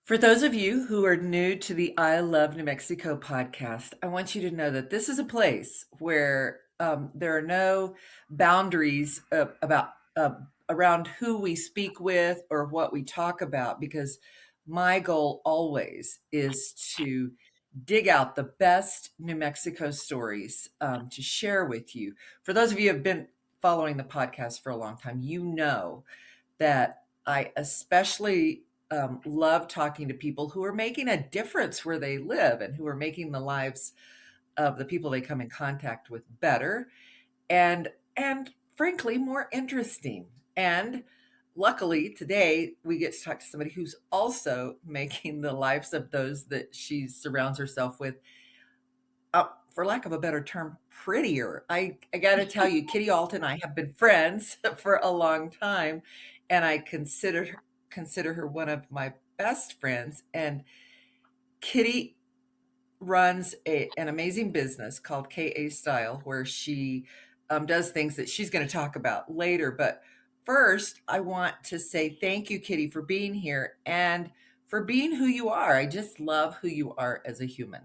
For those of you who are new to the I Love New Mexico podcast, I want you to know that this is a place where there are no boundaries about around who we speak with or what we talk about, because my goal always is to dig out the best New Mexico stories to share with you. For those of you who have been following the podcast for a long time, you know that I especially love talking to people who are making a difference where they live and who are making the lives of the people they come in contact with better and frankly more interesting. And luckily today we get to talk to somebody who's also making the lives of those that she surrounds herself with, for lack of a better term, prettier. I got to tell you, Kitty Ault and I have been friends for a long time, and I consider her one of my best friends. And Kitty runs an amazing business called KA Style, where she does things that she's going to talk about later. But first, I want to say thank you, Kitty, for being here and for being who you are. I just love who you are as a human.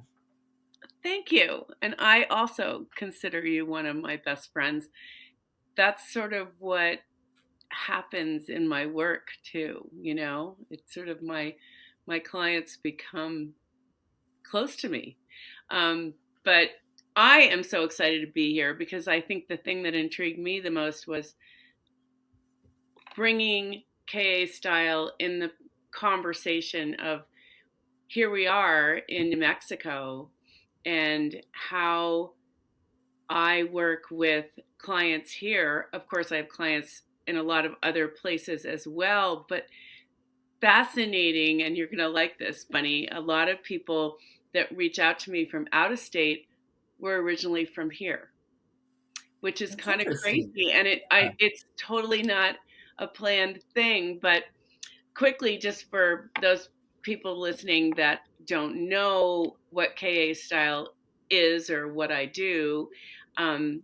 Thank you. And I also consider you one of my best friends. That's sort of what happens in my work too, you know? It's sort of my clients become close to me. But I am so excited to be here because I think the thing that intrigued me the most was bringing KA style in the conversation of here we are in New Mexico and how I work with clients here. Of course, I have clients in a lot of other places as well, but fascinating. And you're going to like this, Bunny. A lot of people that reach out to me from out of state were originally from here, which is That's kind of interesting. crazy. And it's totally not a planned thing. But quickly, just for those people listening that don't know what KA style is or what I do, um,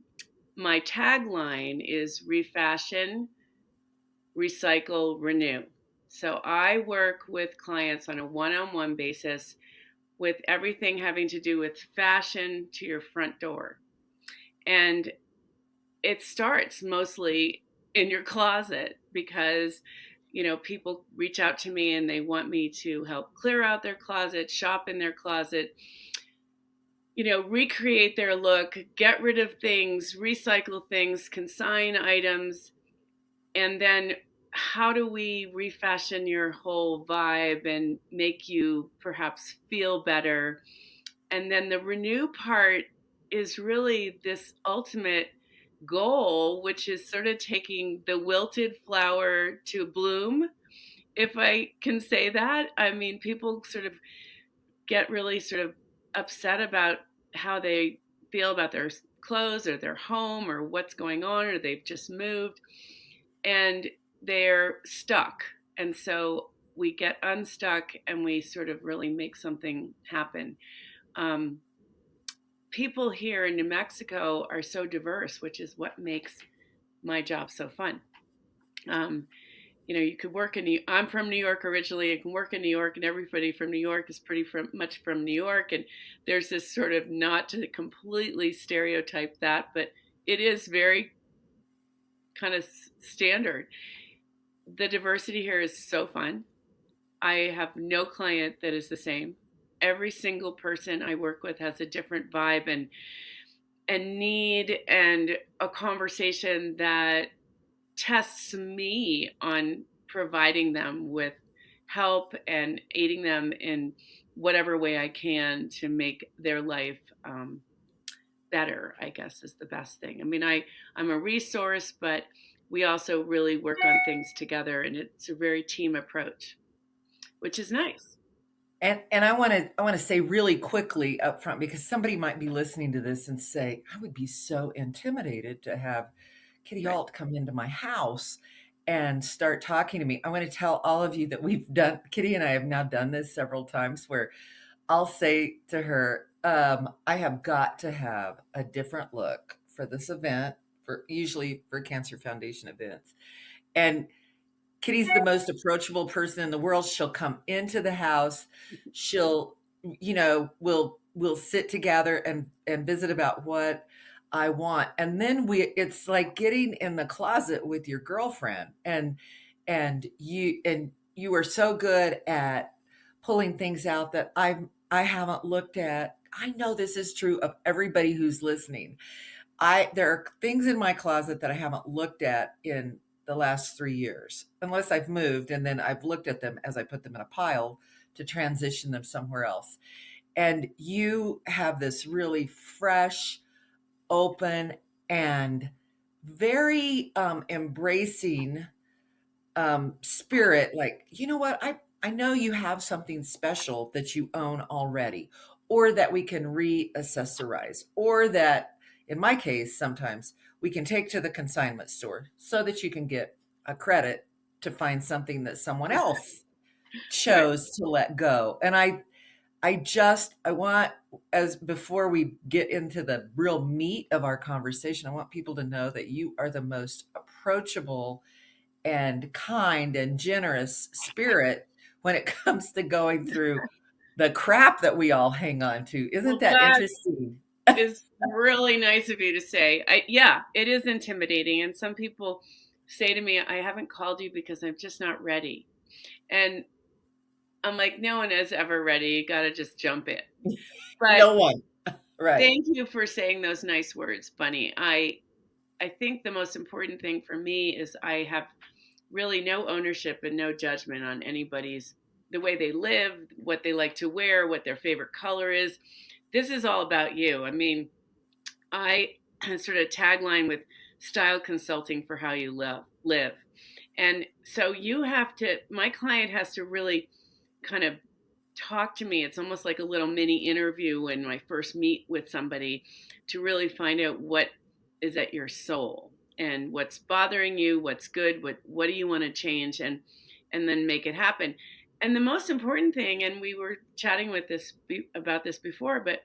my tagline is refashion, recycle, renew. So I work with clients on a one on one basis with everything having to do with fashion to your front door. And it starts mostly in your closet because people reach out to me and they want me to help clear out their closet, shop in their closet, recreate their look, get rid of things, recycle things, consign items, and then how do we refashion your whole vibe and make you perhaps feel better? And then the renew part is really this ultimate goal, which is sort of taking the wilted flower to bloom, if I can say that. I mean, people sort of get really sort of upset about how they feel about their clothes or their home or what's going on, or they've just moved and they're stuck. And so we get unstuck and we sort of really make something happen. Um, People here in New Mexico are so diverse, which is what makes my job so fun. Um, you could work in I'm from New York originally. I can work in New York, and everybody from New York is pretty much from New York. And there's this sort of, not to completely stereotype that, but it is very kind of standard. The diversity here is so fun. I have no client that is the same. Every single person I work with has a different vibe and need and a conversation that tests me on providing them with help and aiding them in whatever way I can to make their life better, I guess is the best thing. I mean, I'm a resource, but we also really work on things together, and it's a very team approach, which is nice. And I want to say really quickly up front, because somebody might be listening to this and say, I would be so intimidated to have Kitty Right. Ault come into my house and start talking to me. I want to tell all of you that we've done, Kitty and I have now done this several times, where I'll say to her, I have got to have a different look for this event, for usually for Cancer Foundation events. And Kitty's the most approachable person in the world. She'll come into the house. She'll, we'll sit together and visit about what I want. And then it's like getting in the closet with your girlfriend, and you are so good at pulling things out that I haven't looked at. I know this is true of everybody who's listening. There are things in my closet that I haven't looked at in the last 3 years, unless I've moved, and then I've looked at them as I put them in a pile to transition them somewhere else. And you have this really fresh, open, and very embracing spirit. Like, you know what? I know you have something special that you own already, or that we can reaccessorize, or that, in my case, sometimes we can take to the consignment store so that you can get a credit to find something that someone else Right. chose to let go. And I want, as before we get into the real meat of our conversation, I want people to know that you are the most approachable and kind and generous spirit when it comes to going through the crap that we all hang on to. Isn't Well, that that interesting? is really nice of you to say. Yeah, it is intimidating. And some people say to me, I haven't called you because I'm just not ready. And I'm like, no one is ever ready. You got to just jump in. But No one. Right. thank you for saying those nice words, Bunny. I think the most important thing for me is I have really no ownership and no judgment on anybody's the way they live, what they like to wear, what their favorite color is. This is all about you. I mean, I sort of tagline with style consulting for how you live. And so you have to my client has to really kind of talk to me. It's almost like a little mini interview when I first meet with somebody to really find out what is at your soul and what's bothering you, what's good, what do you want to change, and then make it happen. And the most important thing, and we were chatting with this about this before, but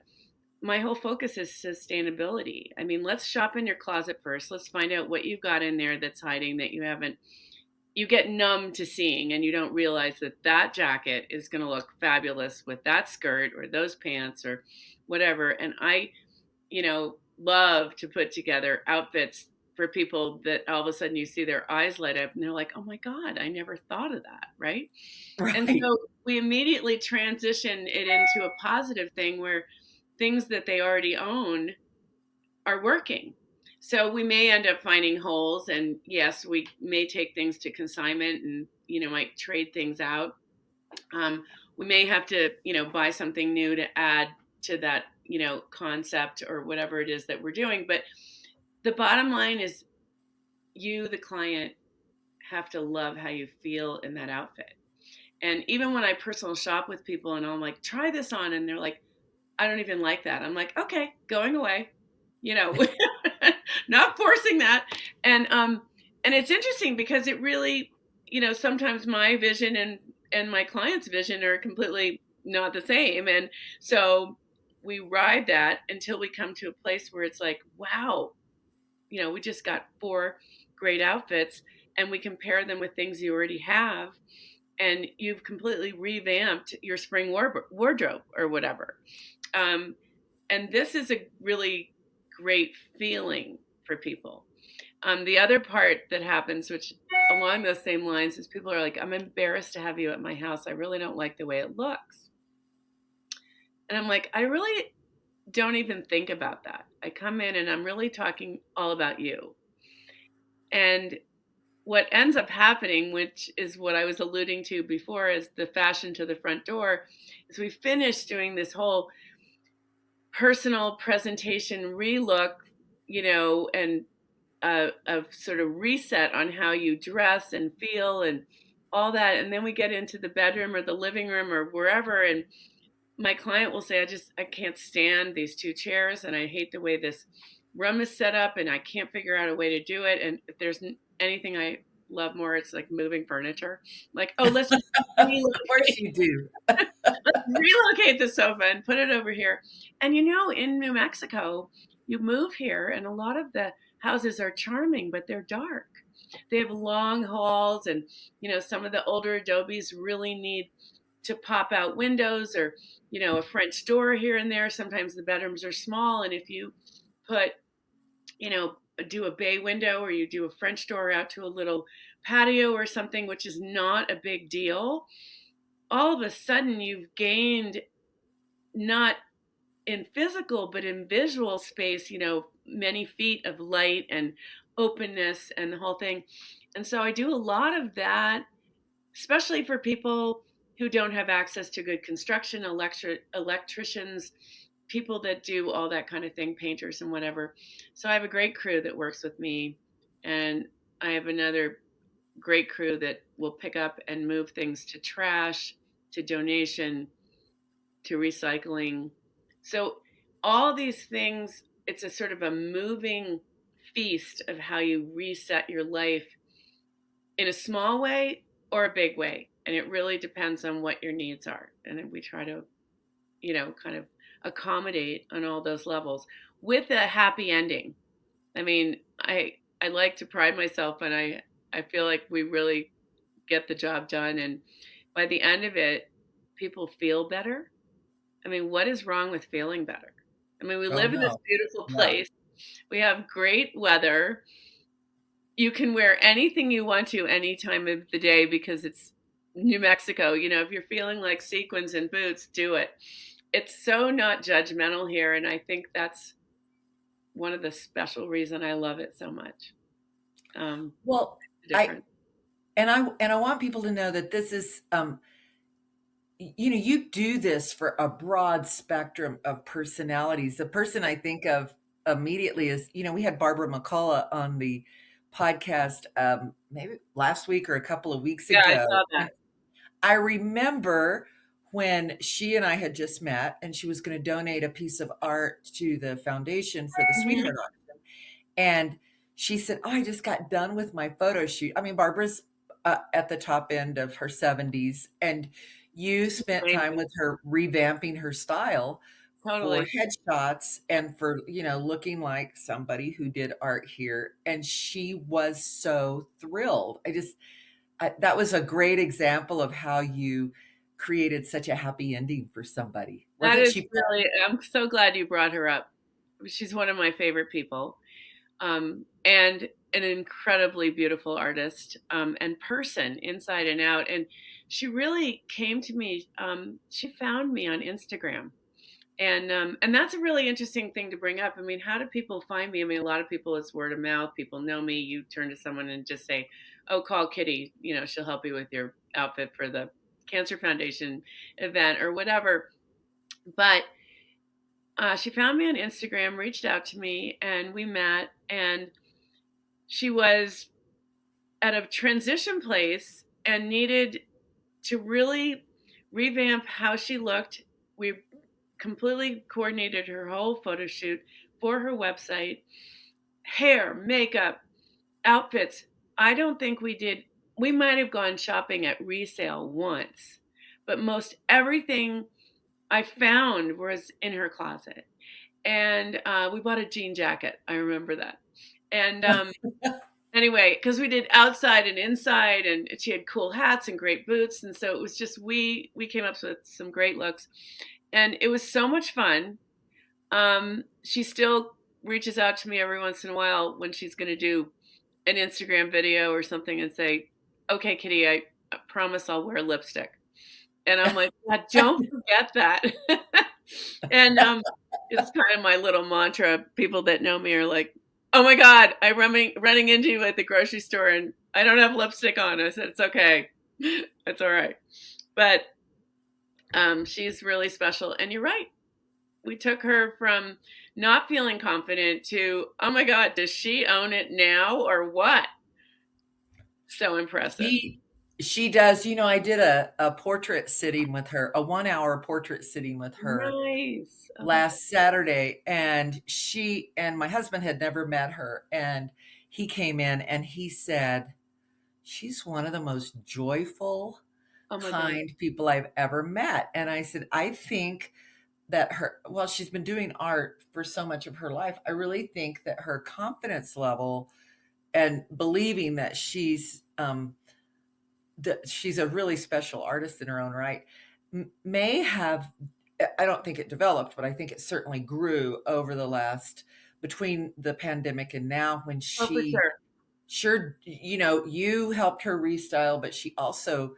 my whole focus is sustainability. I mean, let's shop in your closet first. Let's find out what you've got in there that's hiding that you haven't you get numb to seeing and you don't realize that that jacket is going to look fabulous with that skirt or those pants or whatever. And I, love to put together outfits for people that all of a sudden you see their eyes light up and they're like, oh my God, I never thought of that. Right. And Right. so we immediately transition it into a positive thing where things that they already own are working. So we may end up finding holes, and yes, we may take things to consignment and might trade things out. We may have to buy something new to add to that concept or whatever it is that we're doing. But the bottom line is, you, the client, have to love how you feel in that outfit. And even when I personal shop with people and I'm like, try this on, and they're like, I don't even like that. I'm like, okay, going away. You know, not forcing that. And it's interesting because it really, sometimes my vision and my client's vision are completely not the same. And so we ride that until we come to a place where it's like, wow, we just got four great outfits and we compare them with things you already have and you've completely revamped your spring wardrobe or whatever. And this is a really great feeling for people. The other part that happens, which along those same lines, is people are like, I'm embarrassed to have you at my house. I really don't like the way it looks. And I'm like, I really don't even think about that. I come in and I'm really talking all about you. And what ends up happening, which is what I was alluding to before, is the fashion to the front door, is we finish doing this whole personal presentation relook, and a sort of reset on how you dress and feel and all that. And then we get into the bedroom or the living room or wherever. And my client will say, I can't stand these two chairs and I hate the way this room is set up and I can't figure out a way to do it. And if there's anything I love more, it's like moving furniture. Like, oh, let's just Of course relocate you do. relocate the sofa and put it over here. And in New Mexico, you move here and a lot of the houses are charming, but they're dark. they have long halls, and some of the older Adobes really need to pop out windows, or a French door here and there. Sometimes the bedrooms are small, and if you put you know do a bay window, or you do a French door out to a little patio or something, which is not a big deal, all of a sudden you've gained, not in physical but in visual space, many feet of light and openness and the whole thing. And so I do a lot of that, especially for people who don't have access to good construction, electricians, people that do all that kind of thing, painters and whatever. So I have a great crew that works with me, and I have another great crew that will pick up and move things to trash, to donation, to recycling. So all these things, it's a sort of a moving feast of how you reset your life in a small way or a big way. And it really depends on what your needs are. And we try to, kind of accommodate on all those levels with a happy ending. I mean, I like to pride myself, and I feel like we really get the job done, and by the end of it, people feel better. I mean, what is wrong with feeling better? I mean, we Oh, live in this no. beautiful Yeah. place. We have great weather. You can wear anything you want to any time of the day because it's New Mexico. If you're feeling like sequins and boots, do it. It's so not judgmental here, and I think that's one of the special reason I love it so much. Well, I Different. and I want people to know that this is you do this for a broad spectrum of personalities. The person I think of immediately is, we had Barbara McCullough on the podcast maybe last week or a couple of weeks Yeah, I ago. saw And that. I remember when she and I had just met, and she was going to donate a piece of art to the foundation for the Mhm. Sweetheart Auction. And she said, "Oh, I just got done with my photo shoot." I mean, Barbara's at the top end of her 70s, and you spent time Amazing. with her revamping her style for Totally. headshots and for, looking like somebody who did art here. And she was so thrilled. That was a great example of how you created such a happy ending for somebody. That Wasn't is she really, fun? I'm so glad you brought her up. She's one of my favorite people, and an incredibly beautiful artist, and person inside and out. And she really came to me. She found me on Instagram. And that's a really interesting thing to bring up. I mean, how do people find me? I mean, a lot of people, it's word of mouth. People know me. You turn to someone and just say, "Oh, call Kitty. She'll help you with your outfit for the Cancer Foundation event or whatever." But she found me on Instagram, reached out to me, and we met. And she was at a transition place and needed to really revamp how she looked. We completely coordinated her whole photo shoot for her website, hair, makeup, outfits. I don't think we might have gone shopping at resale once, but most everything I found was in her closet. And we bought a jean jacket. I remember that. And anyway, because we did outside and inside, and she had cool hats and great boots. And so it was just, we came up with some great looks. And it was so much fun. She still reaches out to me every once in a while when she's going to do an Instagram video or something and say, "Okay, Kitty, I promise I'll wear lipstick." And I'm like, "Yeah, don't forget that." And it's kind of my little mantra. People that know me are like, "Oh my God, I'm running into you at the grocery store and I don't have lipstick on." I said, "It's okay. It's all right." But she's really special. And you're right. We took her from not feeling confident to, "Oh my God, does she own it now or what?" So impressive. She she does. I did a portrait sitting with her, a 1-hour portrait sitting with her Nice. Oh, that's last Saturday, and she and my husband had never met her, and he came in and he said, "She's one of the most joyful, oh my God. kind people I've ever met." And I said, "I think that she's been doing art for so much of her life. I really think that her confidence level and believing that she's a really special artist in her own right, may have, I don't think it developed, but I think it certainly grew over the last, between the pandemic and now, when Oh, for she, sure. sure, you helped her restyle, but she also,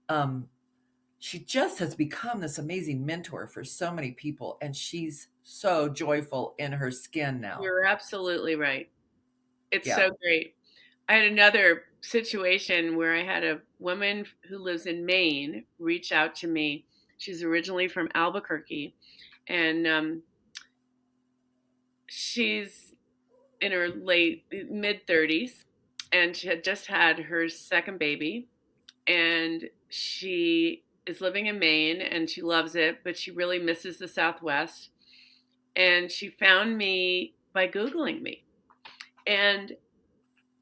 um, she just has become this amazing mentor for so many people, and she's so joyful in her skin now. You're absolutely right. It's Yeah. so great. I had another situation where I had a woman who lives in Maine reach out to me. She's originally from Albuquerque, and she's in her late mid 30s, and she had just had her second baby, and she is living in Maine and she loves it, but she really misses the Southwest. And she found me by Googling me. And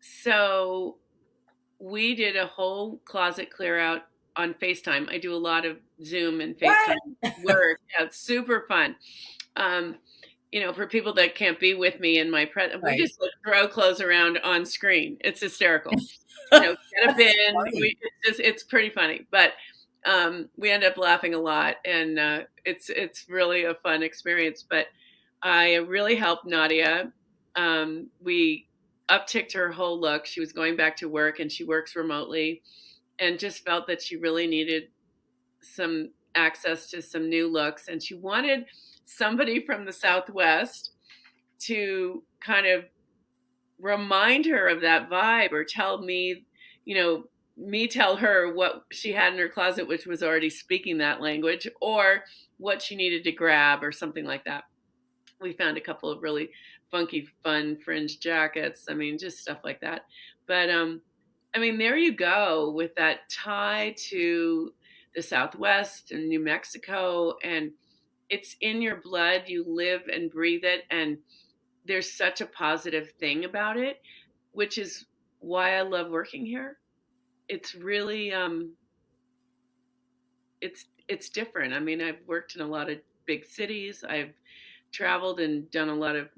so we did a whole closet clear out on FaceTime. I do a lot of Zoom and What? FaceTime work. Yeah, it's super fun. Um, for people that can't be with me in my we Right. just like, throw clothes around on screen. It's hysterical. Get a That's bin. funny. It's pretty funny, but we end up laughing a lot, and it's really a fun experience. But I really helped Nadia. We upticked her whole look. She was going back to work, and she works remotely, and just felt that she really needed some access to some new looks, and she wanted somebody from the Southwest to kind of remind her of that vibe, or tell me, me tell her what she had in her closet, which was already speaking that language, or what she needed to grab, or something like that. We found a couple of really funky, fun fringe jackets. I mean, just stuff like that. But I mean, there you go with that tie to the Southwest and New Mexico, and it's in your blood. You live and breathe it, and there's such a positive thing about it, which is why I love working here. It's really it's different. I mean, I've worked in a lot of big cities. I've traveled and done a lot of,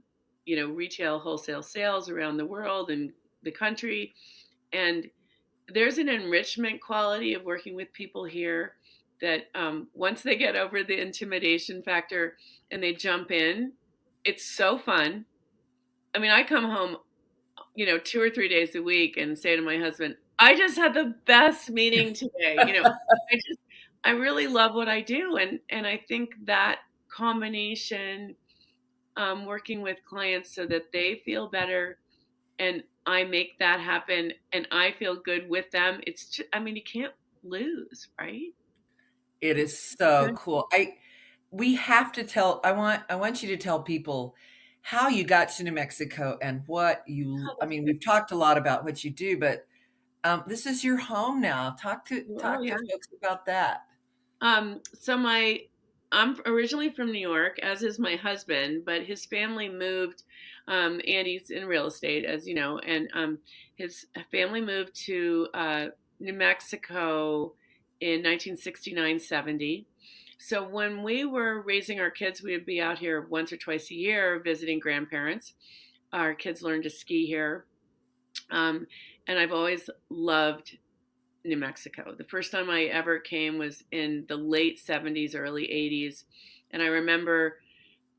retail wholesale sales around the world and the country, and there's an enrichment quality of working with people here that once they get over the intimidation factor and they jump in, it's so fun. I mean, I come home 2 or 3 days a week and say to my husband, I just had the best meeting today. I really love what I do. And I think that combination, working with clients so that they feel better and I make that happen and I feel good with them. It's just, I mean, you can't lose, right? It is so cool. We have to tell, I want you to tell people how you got to New Mexico and what Oh, I that's mean, good. we've talked a lot about what you do, but this is your home now. Talk to Oh, talk to yeah. folks about that. So I'm originally from New York, as is my husband, but his family moved, and he's in real estate, as you know, and his family moved to New Mexico in 1969, 70. So when we were raising our kids, we would be out here once or twice a year visiting grandparents. Our kids learned to ski here. Um, and I've always loved New Mexico. The first time I ever came was in the late 70s, early 80s. And I remember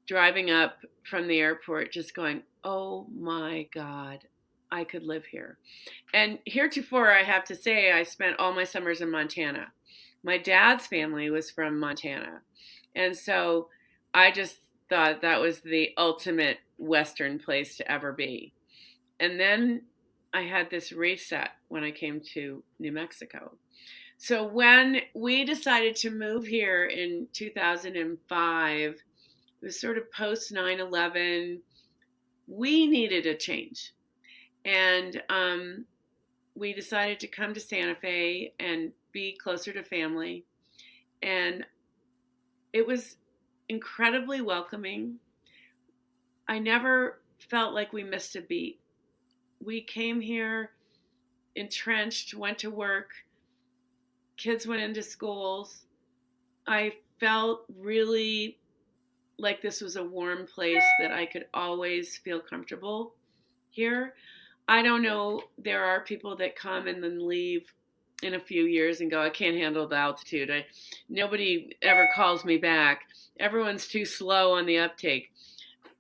driving up from the airport just going, oh my God, I could live here. And heretofore, I have to say, I spent all my summers in Montana. My dad's family was from Montana. And so I just thought that was the ultimate Western place to ever be. And then I had this reset when I came to New Mexico. So when we decided to move here in 2005, it was sort of post 9/11. We needed a change. And we decided to come to Santa Fe and be closer to family. And it was incredibly welcoming. I never felt like we missed a beat. We came here entrenched, went to work, kids went into schools. I felt really like this was a warm place that I could always feel comfortable here. I don't know. There are people that come and then leave in a few years and go, I can't handle the altitude. Nobody ever calls me back. Everyone's too slow on the uptake.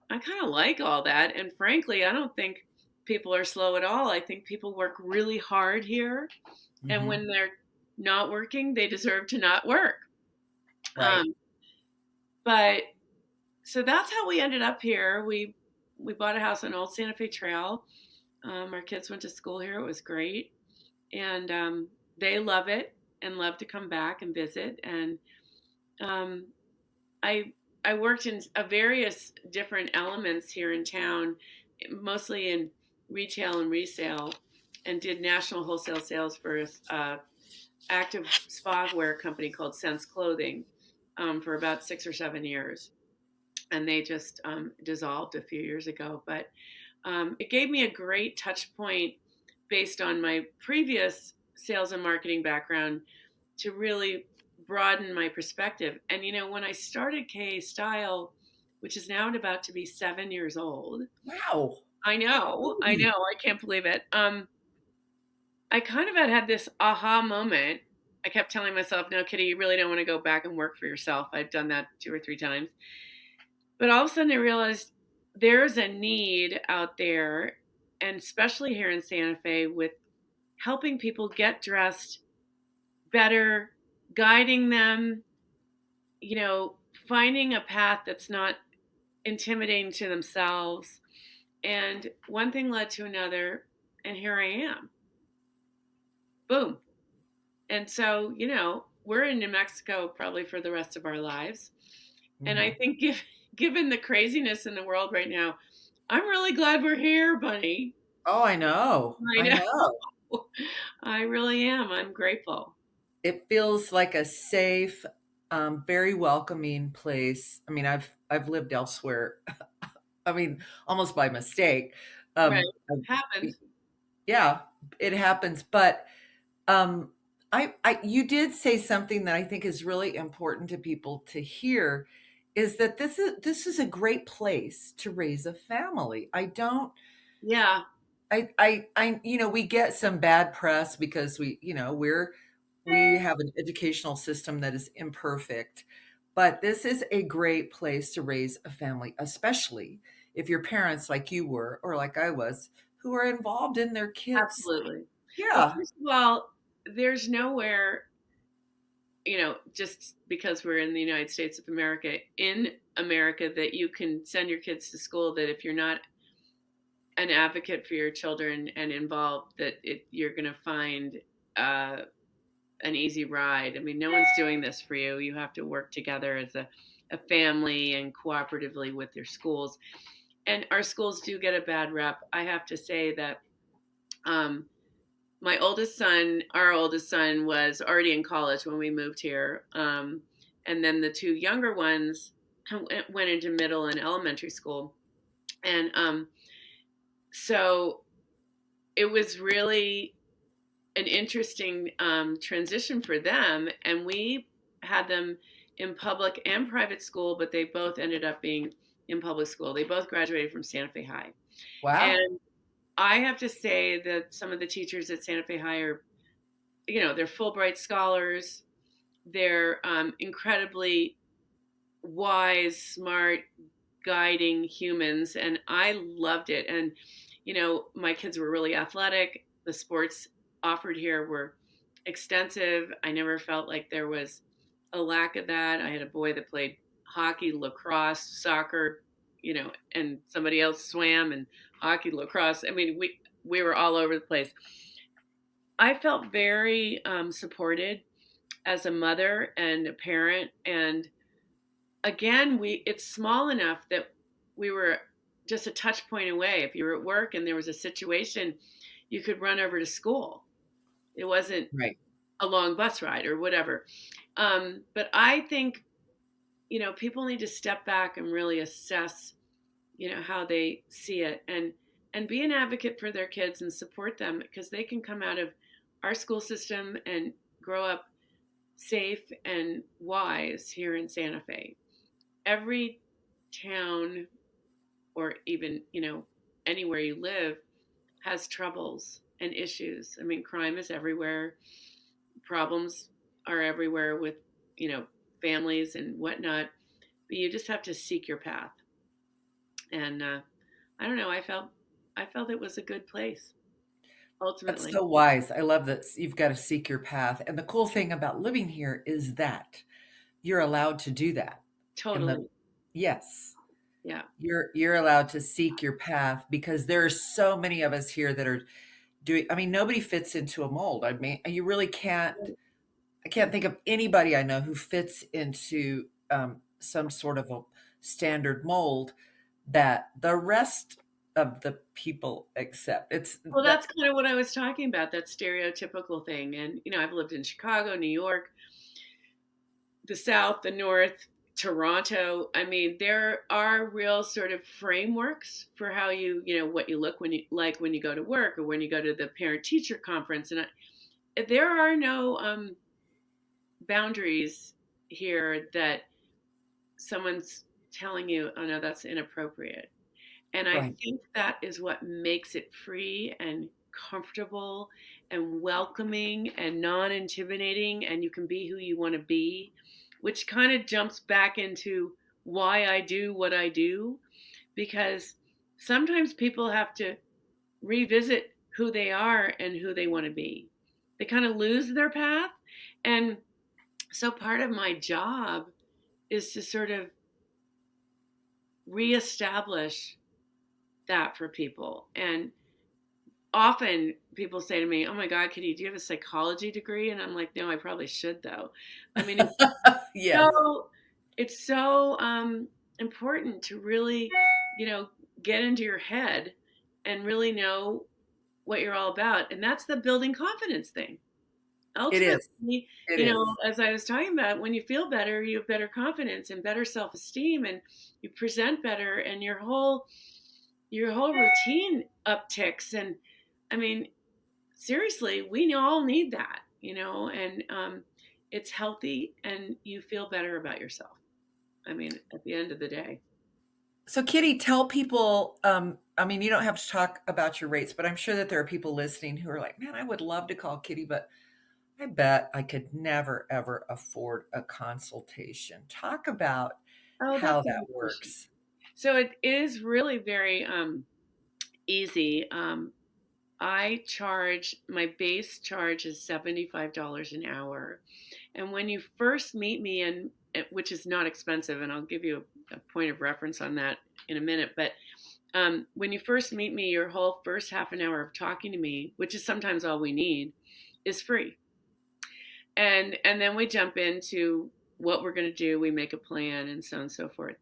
I kind of like all that. And frankly, I don't think people are slow at all. I think people work really hard here. And Hmm. when they're not working, they deserve to not work. Right. Um, but so that's how we ended up here. We bought a house on Old Santa Fe Trail. Our kids went to school here. It was great, and they love it and love to come back and visit. And um, I I worked in various different elements here in town, mostly in retail and resale, and did national wholesale sales for a active spa wear company called Sense Clothing for about 6 or 7 years, and they just dissolved a few years ago. But it gave me a great touch point based on my previous sales and marketing background to really broaden my perspective. And when I started KA Style, which is now about to be 7 years old, Wow. I Really? know, I can't believe it. I kind of had this aha moment. I kept telling myself, no, Kitty, you really don't want to go back and work for yourself. I've done that 2 or 3 times. But all of a sudden I realized there's a need out there, and especially here in Santa Fe, with helping people get dressed better, guiding them, you know, finding a path that's not intimidating to themselves. And one thing led to another, and here I am. Boom. And so, we're in New Mexico probably for the rest of our lives. And I Hmm. think given the craziness in the world right now, I'm really glad we're here, Bunny. Oh, I know. I I know. know. I really am. I'm grateful. It feels like a safe, very welcoming place. I mean, I've lived elsewhere. I mean, almost by mistake. Right. I- Happens. yeah, it happens. But um, you did say something that I think is really important to people to hear, is that this is a great place to raise a family. I don't. Yeah, We get some bad press because we have an educational system that is imperfect, but this is a great place to raise a family, especially if your parents, like you were, or like I was, who are involved in their kids. absolutely. Well, Yeah, first of all, there's nowhere, just because we're in the United States of America, in America, that you can send your kids to school, that if you're not an advocate for your children and involved, that you're going to find uh, an easy ride. I mean, no one's doing this for you. You have to work together as a family and cooperatively with your schools. And our schools do get a bad rep. I have to say that um, our oldest son, was already in college when we moved here. And then the two younger ones went into middle and elementary school. And so it was really an interesting transition for them. And we had them in public and private school, but they both ended up being in public school. They both graduated from Santa Fe High. wow. And I have to say that some of the teachers at Santa Fe High are, they're Fulbright scholars. They're incredibly wise, smart, guiding humans, and I loved it. And my kids were really athletic. The sports offered here were extensive. I never felt like there was a lack of that. I had a boy that played hockey, lacrosse, soccer, and somebody else swam, and hockey, lacrosse. I mean, we were all over the place. I felt very supported as a mother and a parent. And again, it's small enough that we were just a touch point away. If you were at work and there was a situation, you could run over to school. It wasn't Right. a long bus ride or whatever. But I think, people need to step back and really assess, how they see it, and be an advocate for their kids and support them, because they can come out of our school system and grow up safe and wise here in Santa Fe. Every town, or even, anywhere you live, has troubles and issues. I mean, crime is everywhere. Problems are everywhere with, you know, families and whatnot. But you just have to seek your path. And I don't know. I felt it was a good place That's ultimately. so wise. I love that you've got to seek your path. And the cool thing about living here is that you're allowed to do that. In the Totally. yes, Yeah. you're allowed to seek your path because there are so many of us here that are doing, I mean, nobody fits into a mold. I mean, you really can't, I can't think of anybody I know who fits into some sort of a standard mold that the rest of the people accept. It's Well, that that's kind of what I was talking about, that stereotypical thing. And, you know, I've lived in Chicago, New York, the South, the North, Toronto. I mean, there are real sort of frameworks for how you know, what you look when you like when you go to work or when you go to the parent teacher conference. And there are no boundaries here that someone's telling you, oh no, that's inappropriate. And I right. think that is what makes it free and comfortable and welcoming and non intimidating. And you can be who you want to be, which kind of jumps back into why I do what I do. Because sometimes people have to revisit who they are and who they want to be. They kind of lose their path. And so part of my job is to sort of reestablish that for people. And often people say to me, "Oh my God, Kitty, do you have a psychology degree?" And I'm like, "No, I probably should though." I mean, Yes, so it's so important to really, you know, get into your head and really know what you're all about, and that's the building confidence thing. it is. Ultimately, It you know, is. as I was talking about, when you feel better, you have better confidence and better self-esteem, and you present better, and your whole routine upticks. And I mean, seriously, we all need that, you know, and it's healthy and you feel better about yourself. I mean, at the end of the day. So, Kitty, tell people, I mean, you don't have to talk about your rates, but I'm sure that there are people listening who are like, man, I would love to call Kitty, but I bet I could never, ever afford a consultation. Talk about Oh, how that's a that good question. works. So it is really very easy. I charge, my base charge is $75 an hour. And when you first meet me, and which is not expensive, and I'll give you a point of reference on that in a minute, but when you first meet me, your whole first half an hour of talking to me, which is sometimes all we need, is free. And then we jump into what we're going to do. We make a plan, and so on and so forth.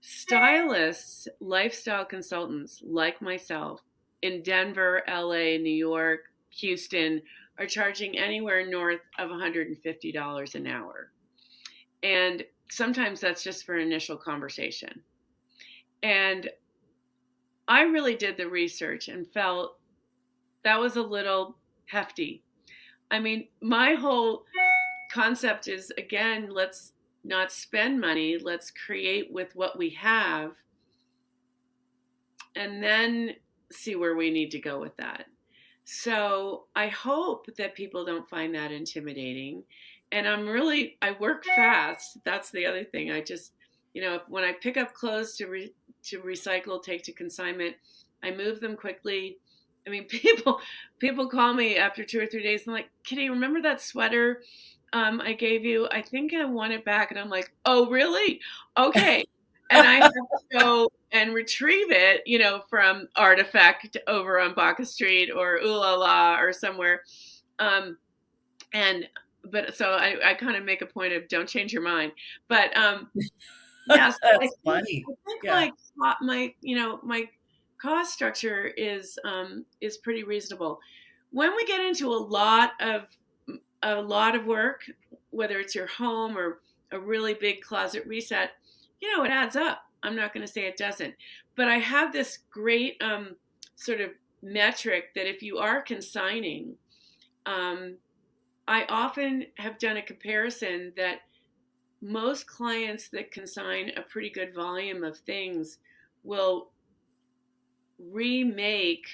Stylists, lifestyle consultants like myself in Denver, LA, New York, Houston are charging anywhere north of $150 an hour. And sometimes that's just for an initial conversation. And I really did the research and felt that was a little hefty. I mean, my whole concept is, again, let's not spend money, let's create with what we have and then see where we need to go with that. So I hope that people don't find that intimidating. And I work fast. That's the other thing. I just, you know, when I pick up clothes to recycle, take to consignment, I move them quickly. I mean, people call me after 2 or 3 days and like, Kitty, remember that sweater I gave you? I think I want it back. And I'm like, oh, really? Okay. And I have to go and retrieve it, you know, from Artifact over on Baca Street or Ooh La La or somewhere. Um, and but so I kind of make a point of don't change your mind. But yeah, so That's funny. I think Yeah. my you know my cost structure is pretty reasonable. When we get into a lot of work, whether it's your home or a really big closet reset, you know, it adds up. I'm not going to say it doesn't, but I have this great sort of metric that if you are consigning, um, I often have done a comparison that most clients that consign a pretty good volume of things will remake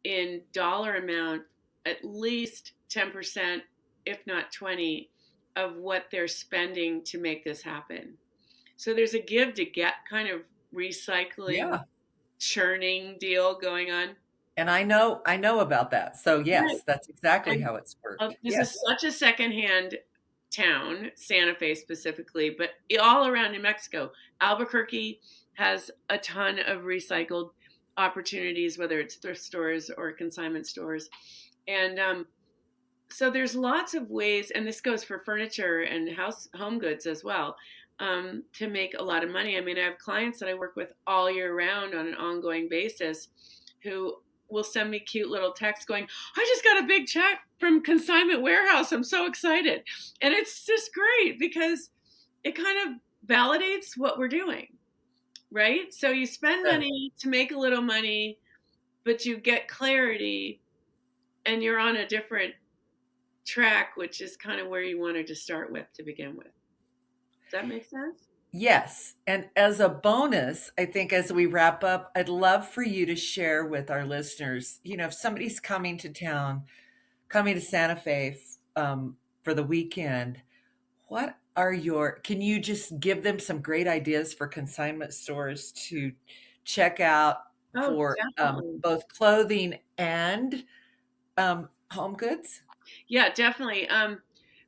in dollar amount at least 10%, if not 20, of what they're spending to make this happen. So there's a give to get kind of recycling, Yeah. churning deal going on. And I know about that. So Right. yes, that's exactly And how it's worked. this is Yes. such a secondhand town, Santa Fe specifically, but all around New Mexico. Albuquerque has a ton of recycled opportunities, whether it's thrift stores or consignment stores. And so there's lots of ways, and this goes for furniture and home goods as well, to make a lot of money. I mean, I have clients that I work with all year round on an ongoing basis who will send me cute little texts going, I just got a big check from Consignment Warehouse. I'm so excited. And it's just great because it kind of validates what we're doing, right? So you spend Sure. money to make a little money, but you get clarity and you're on a different track, which is kind of where you wanted to start with to begin with. Does that make sense? Yes. And as a bonus, I think as we wrap up, I'd love for you to share with our listeners, if somebody's coming to town, coming to Santa Fe for the weekend, can you just give them some great ideas for consignment stores to check out Oh, for definitely. both clothing and home goods? Yeah, definitely.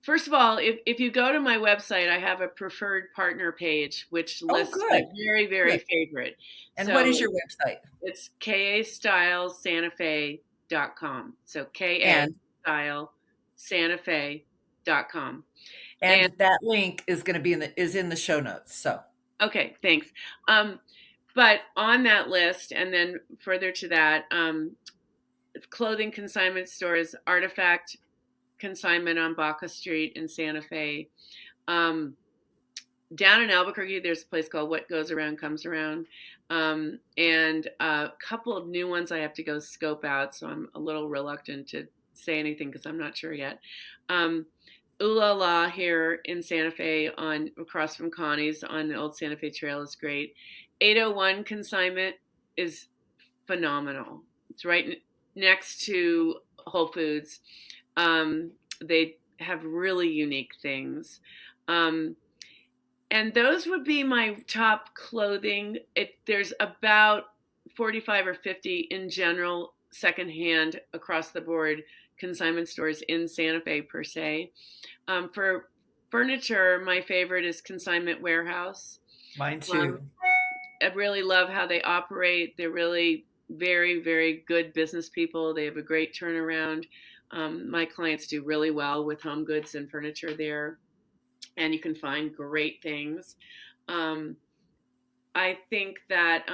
First of all, if you go to my website, I have a preferred partner page, which Oh, lists my good. very, very Good. favorite. And what is So your website? it's kastylesantafe.com. So And kastylesantafe.com. and And that link is going to be in the show notes. So, okay, thanks. Um, but on that list, and then further to that, clothing consignment stores, Artifact Consignment on Baca Street in Santa Fe. Um, Down in Albuquerque, there's a place called What Goes Around Comes Around, and a couple of new ones I have to go scope out. So I'm a little reluctant to say anything because I'm not sure yet. Um, Ooh La La here in Santa Fe, on across from Connie's on the old Santa Fe Trail, is great. 801 Consignment is phenomenal. It's right next to Whole Foods. They have really unique things. Um, and those would be my top clothing. There's about 45 or 50 in general, secondhand across the board consignment stores in Santa Fe per se. For furniture, my favorite is Consignment Warehouse. mine Um, too. I really love how they operate. They're really very, very good business people. They have a great turnaround. My clients do really well with home goods and furniture there, and you can find great things. Um, I think that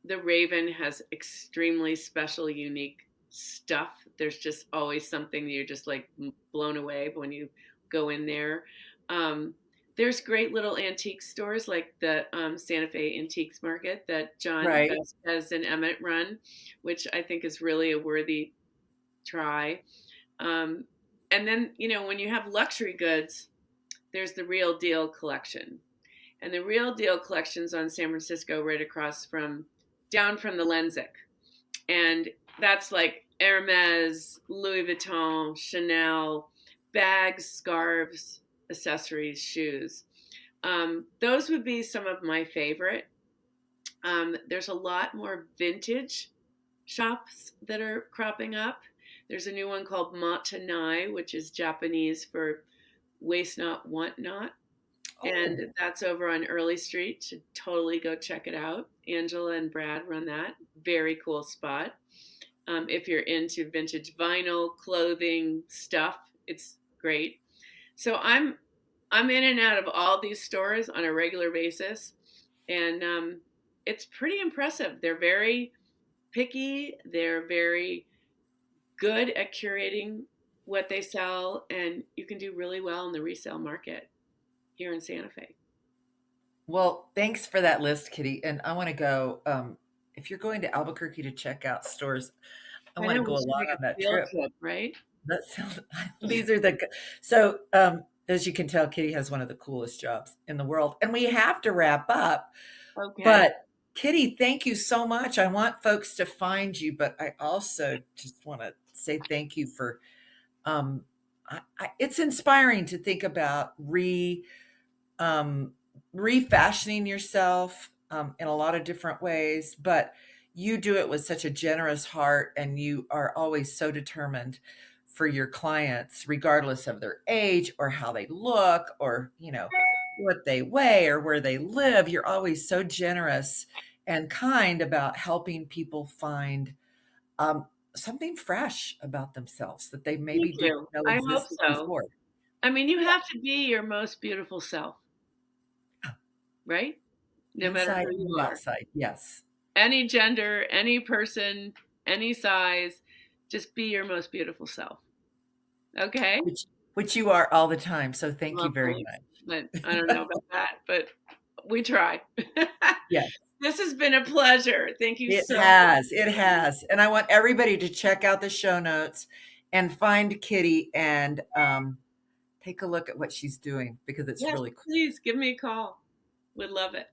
the Raven has extremely special, unique stuff. There's just always something you're just like blown away when you go in there. Um, there's great little antique stores like the Santa Fe Antiques Market that John Right. Vasquez and Emmett run, which I think is really a worthy try. Um, and then, when you have luxury goods, there's the Real Deal collection. And the Real Deal collection's on San Francisco, right across from, down from the Lensic. And that's like Hermes, Louis Vuitton, Chanel, bags, scarves, accessories, shoes. Those would be some of my favorite. There's a lot more vintage shops that are cropping up. There's a new one called Matanai, which is Japanese for waste not, want not. Oh, And that's over on Early Street. Should totally go check it out. Angela and Brad run that. Very cool spot. If you're into vintage vinyl, clothing, stuff, it's great. So I'm in and out of all these stores on a regular basis, and it's pretty impressive. They're very picky. They're very good at curating what they sell, and you can do really well in the resale market here in Santa Fe. well, thanks for that list, Kitty. And I want to go. If you're going to Albuquerque to check out stores, I I want to know go we should along make on that a field trip. trip, right? That sounds. These are so. As you can tell, Kitty has one of the coolest jobs in the world, and we have to wrap up. Okay. But Kitty, thank you so much. I want folks to find you, but I also just want to say thank you for um it's inspiring to think about um refashioning yourself in a lot of different ways, but you do it with such a generous heart and you are always so determined for your clients regardless of their age or how they look or, what they weigh or where they live. You're always so generous and kind about helping people find um, something fresh about themselves that they maybe Thank didn't you. know I hope existed so. before. I mean, you Yeah, have to be your most beautiful self, right? No matter inside who and you the are. outside. Yes, Any gender, any person, any size, just be your most beautiful self. Okay? which you are all the time. So thank you Well, very thanks. But I don't much. know about that, but we try. Yes, This has been a pleasure. Thank you it so much. has. It has. And I want everybody to check out the show notes and find Kitty and take a look at what she's doing because it's Yes, really cool. please give me a call. Would love it.